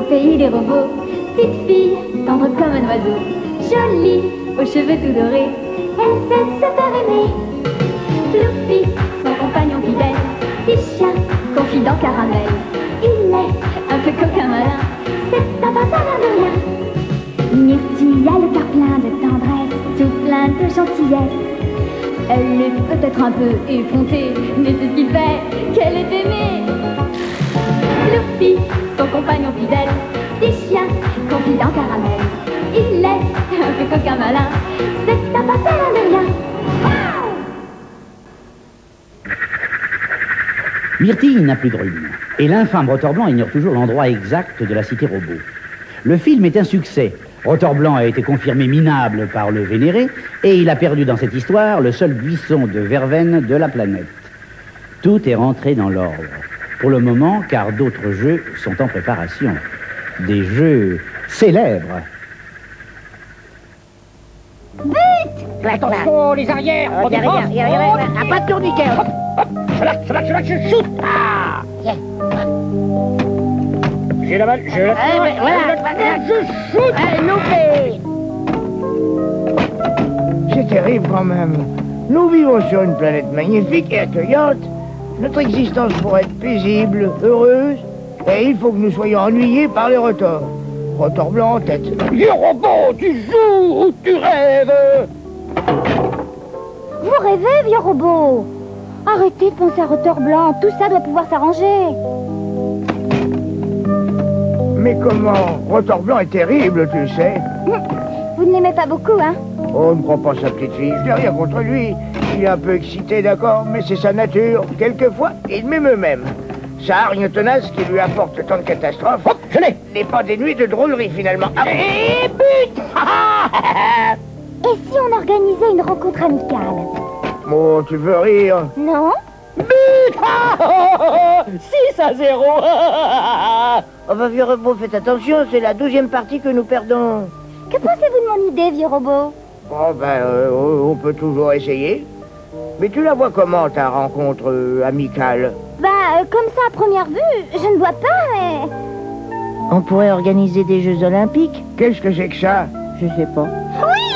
pays des robots. Petite fille, tendre comme un oiseau, jolie, aux cheveux tout dorés, elle sait se faire aimer. Fluffy, son compagnon fidèle, petit chien, confident caramel. Il est un peu coquin malin, c'est un passeur de rien. Myrtille a le cœur plein de tendresse, tout plein de gentillesse. Elle est peut-être un peu effrontée, mais c'est ce qui fait qu'elle est aimée. Fluffy, son compagnon fidèle, petit chien, confident caramel. Il est un peu coquin malin, c'est un passeur de rien. Myrtille n'a plus de rhume, et l'infâme Rotorblanc ignore toujours l'endroit exact de la cité robot. Le film est un succès. Rotorblanc a été confirmé minable par le Vénéré, et il a perdu dans cette histoire le seul buisson de verveine de la planète. Tout est rentré dans l'ordre. Pour le moment, car d'autres jeux sont en préparation. Des jeux célèbres. But! Attention, les arrières, on défense. Ah, pas de tourniquet. Je shoot. Ah. J'ai la balle, je shoot. Loupé. C'est terrible quand même. Nous vivons sur une planète magnifique et accueillante. Notre existence pourrait être paisible, heureuse, et il faut que nous soyons ennuyés par les rotors. Rotorblanc en tête. Vieux robot, tu joues ou tu rêves? Vous rêvez, vieux robot? Arrêtez de penser à Rotorblanc, tout ça doit pouvoir s'arranger. Mais comment? Rotorblanc est terrible, tu sais. Vous ne l'aimez pas beaucoup, hein? Oh, ne prends pas sa petite fille, je n'ai rien contre lui. Il est un peu excité, d'accord, mais c'est sa nature. Quelquefois, il m'émeut même. Sa hargne tenace qui lui apporte tant de catastrophes. Hop, je l'ai. N'est pas dénué de drôlerie, finalement. Ah, Et but. Et si on organisait une rencontre amicale? oh, tu veux rire? Non? But. 6-0. Oh, bah, vieux robot, faites attention, c'est la 12e partie que nous perdons. Que pensez-vous de mon idée, vieux robot? Oh, ben, on peut toujours essayer. Mais tu la vois comment, ta rencontre amicale? Comme ça, à première vue, je ne vois pas, mais... On pourrait organiser des Jeux Olympiques? Qu'est-ce que c'est que ça? Je sais pas. Oui!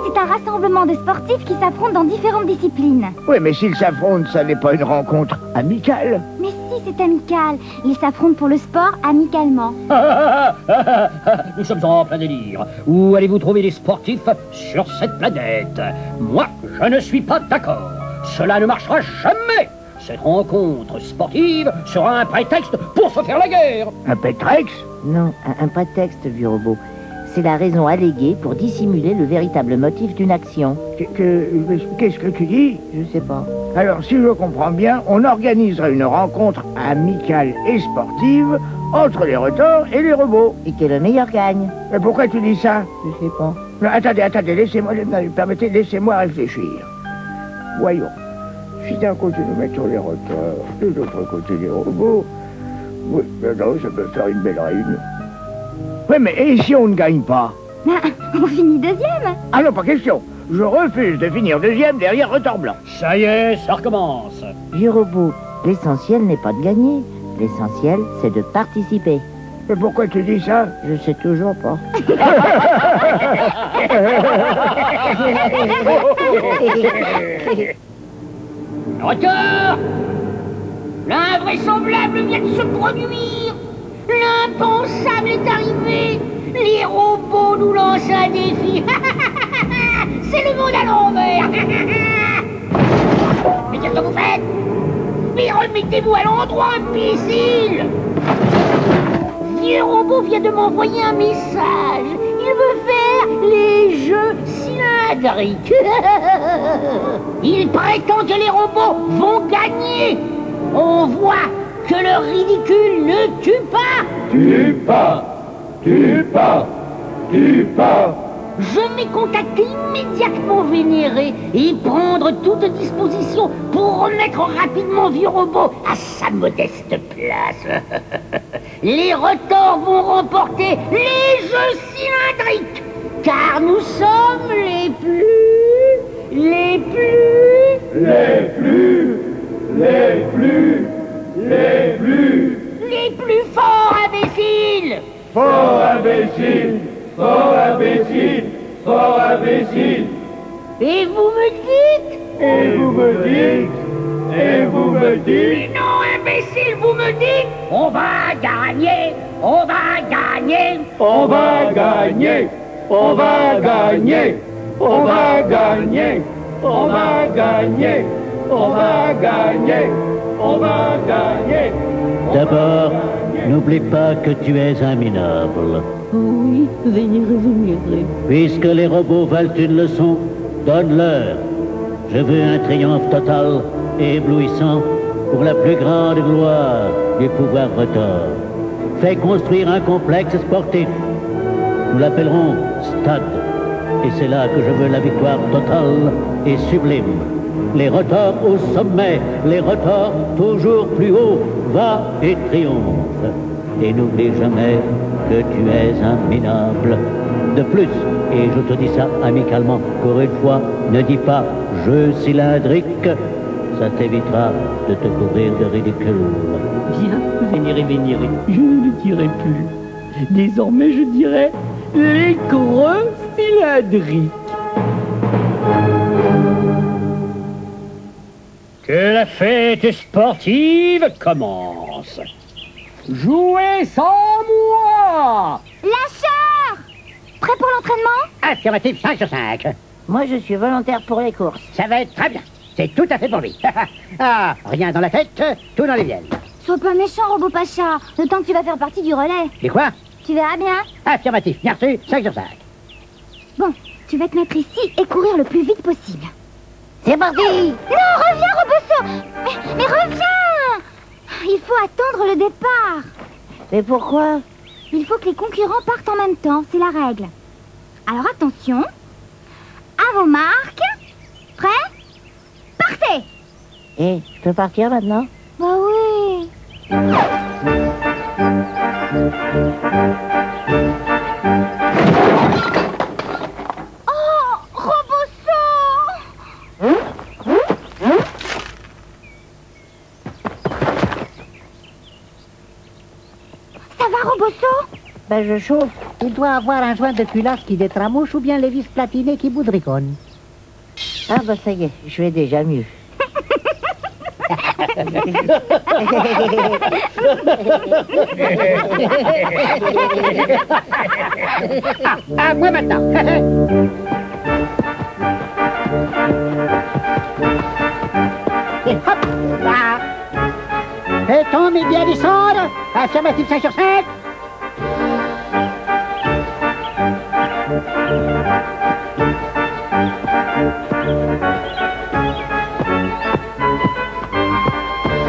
C'est un rassemblement de sportifs qui s'affrontent dans différentes disciplines. Oui, mais s'ils s'affrontent, ça n'est pas une rencontre amicale. Mais si, c'est amical. Ils s'affrontent pour le sport amicalement. Nous sommes en plein délire. Où allez-vous trouver des sportifs sur cette planète? Moi, je ne suis pas d'accord. Cela ne marchera jamais. Cette rencontre sportive sera un prétexte pour se faire la guerre. Un pétrex? Non, un prétexte, vieux robot. C'est la raison alléguée pour dissimuler le véritable motif d'une action. Qu'est-ce que tu dis? Je sais pas. Alors, si je comprends bien, on organiserait une rencontre amicale et sportive entre les rotors et les robots. Et que le meilleur gagne. Mais pourquoi tu dis ça? Je sais pas. Non, attendez, laissez-moi réfléchir. Voyons. Si d'un côté nous mettons les rotors, de l'autre côté les robots, oui, non, ça peut faire une belle rime. Oui, mais et si on ne gagne pas? On finit deuxième. Ah non, pas question. Je refuse de finir deuxième derrière Rotorblanc. Ça y est, ça recommence. Vieux robot, l'essentiel n'est pas de gagner. L'essentiel, c'est de participer. Mais pourquoi tu dis ça? Je sais toujours pas. Rotor! L'invraisemblable vient de se produire. L'impensable est arrivé. Les robots nous lancent un défi. C'est le monde à l'envers. Mais qu'est-ce que vous faites? Mais remettez-vous à l'endroit, imbécile! Vieux robot vient de m'envoyer un message. Il veut faire les jeux cylindriques. Il prétend que les robots vont gagner. On voit que le ridicule ne tue pas. Tue pas, tue pas, tue pas. Je vais contacter immédiatement Vénéré et prendre toute disposition pour remettre rapidement Vieux Robot à sa modeste place. Les rotors vont remporter les Jeux cylindriques, car nous sommes les plus forts, imbéciles. imbécile, fort imbécile, fort imbécile. Et vous me dites? Et vous me dites? Et vous me dites? Mais non, imbécile, vous me dites? On va gagner, on va gagner. On va gagner, on va gagner, on va gagner, on va gagner, on va gagner, on va gagner. D'abord, n'oublie pas que tu es un minable. Oui, vénérez. Puisque les robots valent une leçon, donne-leur. Je veux un triomphe total et éblouissant pour la plus grande gloire du pouvoir Rotor. Fais construire un complexe sportif. Nous l'appellerons Stade. Et c'est là que je veux la victoire totale et sublime. Les Rotors au sommet, les Rotors toujours plus haut, va et triomphe. Et n'oublie jamais que tu es un minable. De plus, et je te dis ça amicalement, pour une fois, ne dis pas « jeu cylindrique », ça t'évitera de te couvrir de ridicule. Bien, vénérez, je ne le dirai plus. Désormais, je dirai les gros cylindriques. Que la fête sportive commence. Jouez sans moi! Lâcheur! Prêt pour l'entraînement? Affirmatif 5 sur 5. Moi, je suis volontaire pour les courses. Ça va être très bien. C'est tout à fait pour lui. Ah, rien dans la tête, tout dans les viennes. Sois pas méchant, Robot Pacha. Le temps que tu vas faire partie du relais. Et quoi? Tu verras bien. Affirmatif, bien reçu, 5 sur 5. Bon, tu vas te mettre ici et courir le plus vite possible. C'est parti! Non, reviens, Robosso! Mais reviens! Il faut attendre le départ. Mais pourquoi? Il faut que les concurrents partent en même temps, c'est la règle. Alors attention, à vos marques. Prêts? Partez! Eh, je peux partir maintenant? Bah oui. Oh, Robosso! Ça va, Robosso? Ben, je chauffe. Il doit avoir un joint de culasse qui détramouche ou bien les vis platinées qui boudriconne. Ah, ben ça y est, je vais déjà mieux. À moi maintenant. Et hop là. Et tombe et bien descendre. Affirmatif 5 sur 5.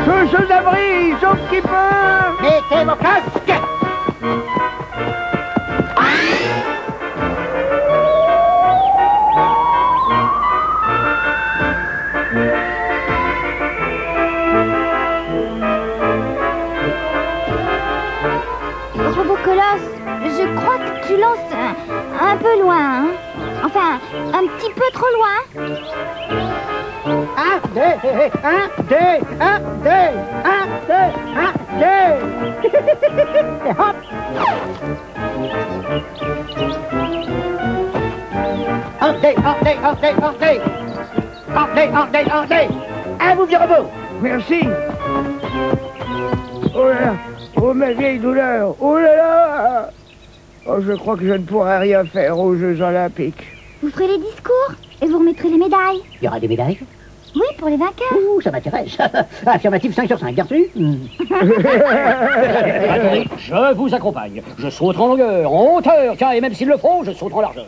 Tous aux abris, sauf qui peut. Mettez vos casques. Robocolosse, je crois que tu lances un peu loin, hein. Enfin, un petit peu trop loin. 1, 2, 1, 2, 1, 2, 1, 2, 1, 2. Et hop. Ordez. À vous, vieux robot. Merci. Oh là là. Oh, ma vieille douleur. Oh là là. Oh, je crois que je ne pourrai rien faire aux Jeux Olympiques. Vous ferez les discours et vous remettrez les médailles. Il y aura des médailles? Oui, pour les vainqueurs. Ouh, ça m'intéresse. Affirmatif 5 sur 5, bien reçu? Attendez, je vous accompagne. Je saute en longueur, en hauteur, tiens, et même s'il le faut, je saute en largeur.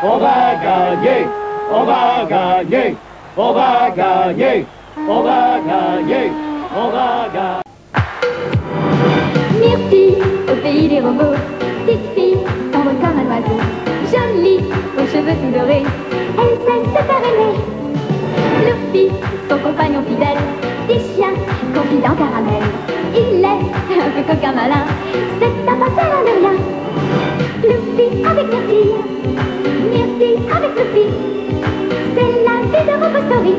On va gagner, on va gagner, on va gagner, on va gagner, on va gagner. Myrtille, au pays des robots, petite fille, s'envole comme un oiseau. Jolie, aux cheveux tout dorés, elle sait se faire aimer. Fluffy, son compagnon fidèle, petit chien, confident caramel. Il est un peu coquin malin, c'est un passeur à ne rien. Fluffy avec Myrtille, Myrtille avec Fluffy, c'est la vie de Robo Story.